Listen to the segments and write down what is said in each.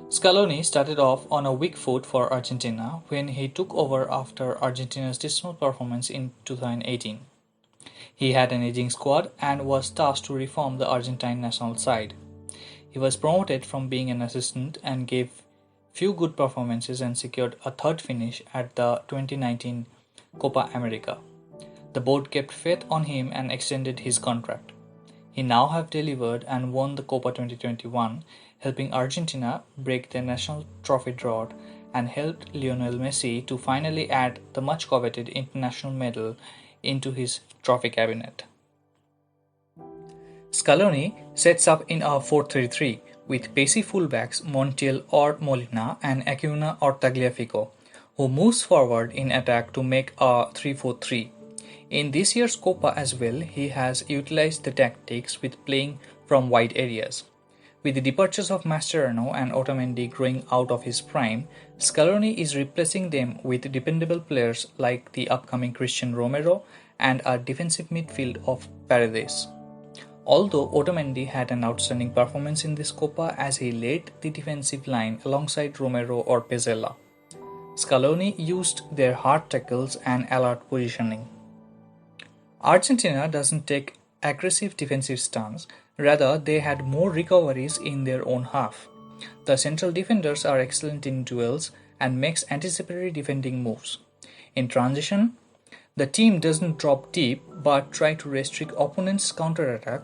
Scaloni started off on a weak foot for Argentina when he took over after Argentina's dismal performance in 2018. He had an aging squad and was tasked to reform the Argentine national side. He was promoted from being an assistant and gave few good performances and secured a third finish at the 2019 Copa America. The board kept faith on him and extended his contract. He now have delivered and won the Copa 2021, helping Argentina break their national trophy drought and helped Lionel Messi to finally add the much coveted international medal into his trophy cabinet. Scaloni sets up in a 4-3-3 with pacey fullbacks Montiel or Molina and Acuna or Tagliafico, who moves forward in attack to make a 3-4-3. In this year's Copa as well, he has utilized the tactics with playing from wide areas. With the departures of Mascherano and Otamendi growing out of his prime, Scaloni is replacing them with dependable players like the upcoming Christian Romero and a defensive midfield of Paredes. Although Otamendi had an outstanding performance in this Copa as he led the defensive line alongside Romero or Pezzella, Scaloni used their hard tackles and alert positioning. Argentina doesn't take aggressive defensive stance, rather they had more recoveries in their own half. The central defenders are excellent in duels and makes anticipatory defending moves. In transition, the team doesn't drop deep but try to restrict opponents' counterattack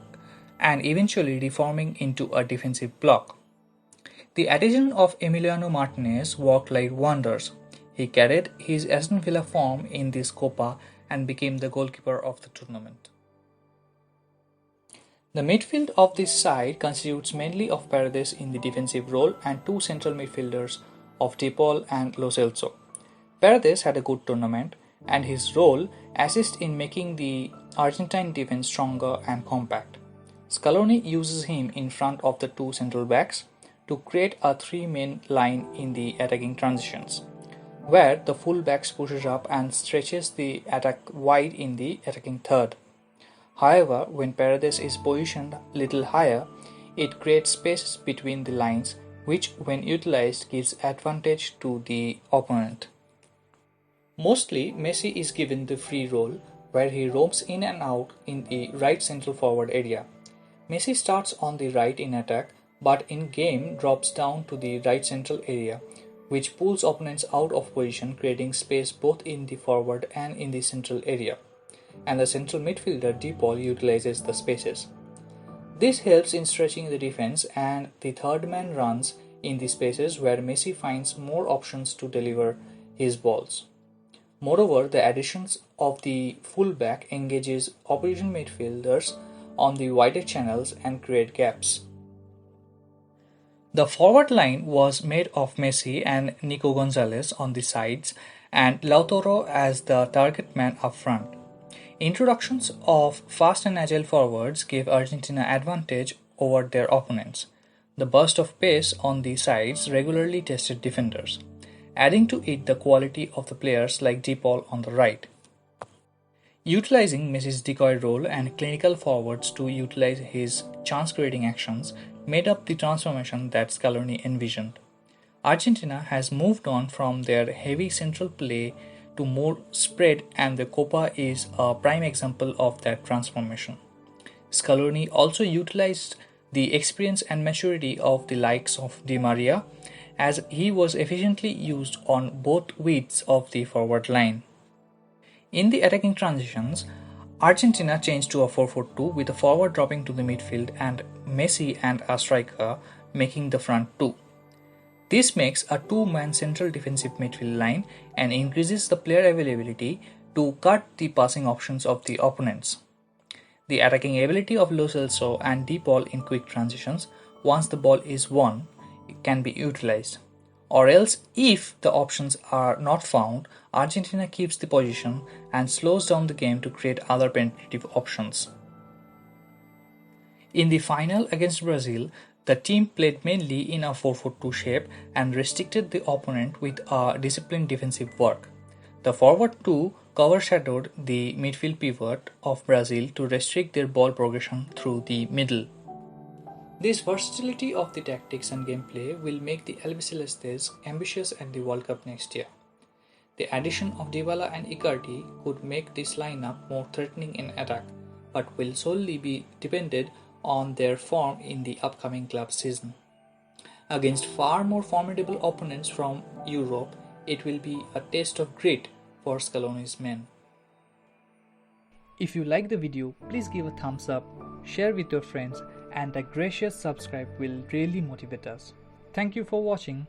and eventually reforming into a defensive block. The addition of Emiliano Martinez worked like wonders. He carried his Aston Villa form in this Copa and became the goalkeeper of the tournament. The midfield of this side constitutes mainly of Paredes in the defensive role and two central midfielders of De Paul and Lo Celso. Paredes had a good tournament and his role assists in making the Argentine defense stronger and compact. Scaloni uses him in front of the two central backs to create a three-man line in the attacking transitions, where the full-backs pushes up and stretches the attack wide in the attacking third. However, when Paredes is positioned little higher, it creates spaces between the lines which when utilized gives advantage to the opponent. Mostly, Messi is given the free role where he roams in and out in the right central forward area. Messi starts on the right in attack but in game drops down to the right central area, which pulls opponents out of position, creating space both in the forward and in the central area, and the central midfielder De Paul utilizes the spaces. This helps in stretching the defense and the third man runs in the spaces where Messi finds more options to deliver his balls. Moreover, the additions of the fullback engages opposition midfielders on the wider channels and create gaps. The forward line was made of Messi and Nico Gonzalez on the sides and Lautaro as the target man up front. Introductions of fast and agile forwards gave Argentina advantage over their opponents. The burst of pace on the sides regularly tested defenders, adding to it the quality of the players like De Paul on the right. Utilizing Messi's decoy role and clinical forwards to utilize his chance-creating actions made up the transformation that Scaloni envisioned. Argentina has moved on from their heavy central play to more spread, and the Copa is a prime example of that transformation. Scaloni also utilized the experience and maturity of the likes of Di Maria, as he was efficiently used on both widths of the forward line. In the attacking transitions, Argentina changed to a 4-4-2 with a forward dropping to the midfield and Messi and a striker making the front two. This makes a two-man central defensive midfield line and increases the player availability to cut the passing options of the opponents. The attacking ability of Lo Celso and De Paul in quick transitions, once the ball is won, can be utilized. Or else, if the options are not found, Argentina keeps the position and slows down the game to create other penetrative options. In the final against Brazil, the team played mainly in a 4-4-2 shape and restricted the opponent with a disciplined defensive work. The forward two overshadowed the midfield pivot of Brazil to restrict their ball progression through the middle. This versatility of the tactics and gameplay will make the Albicelestes ambitious at the World Cup next year. The addition of Dybala and Icardi could make this lineup more threatening in attack, but will solely be dependent on their form in the upcoming club season. Against far more formidable opponents from Europe, it will be a test of grit for Scaloni's men. If you like the video, please give a thumbs up, share with your friends, and a gracious subscribe will really motivate us. Thank you for watching.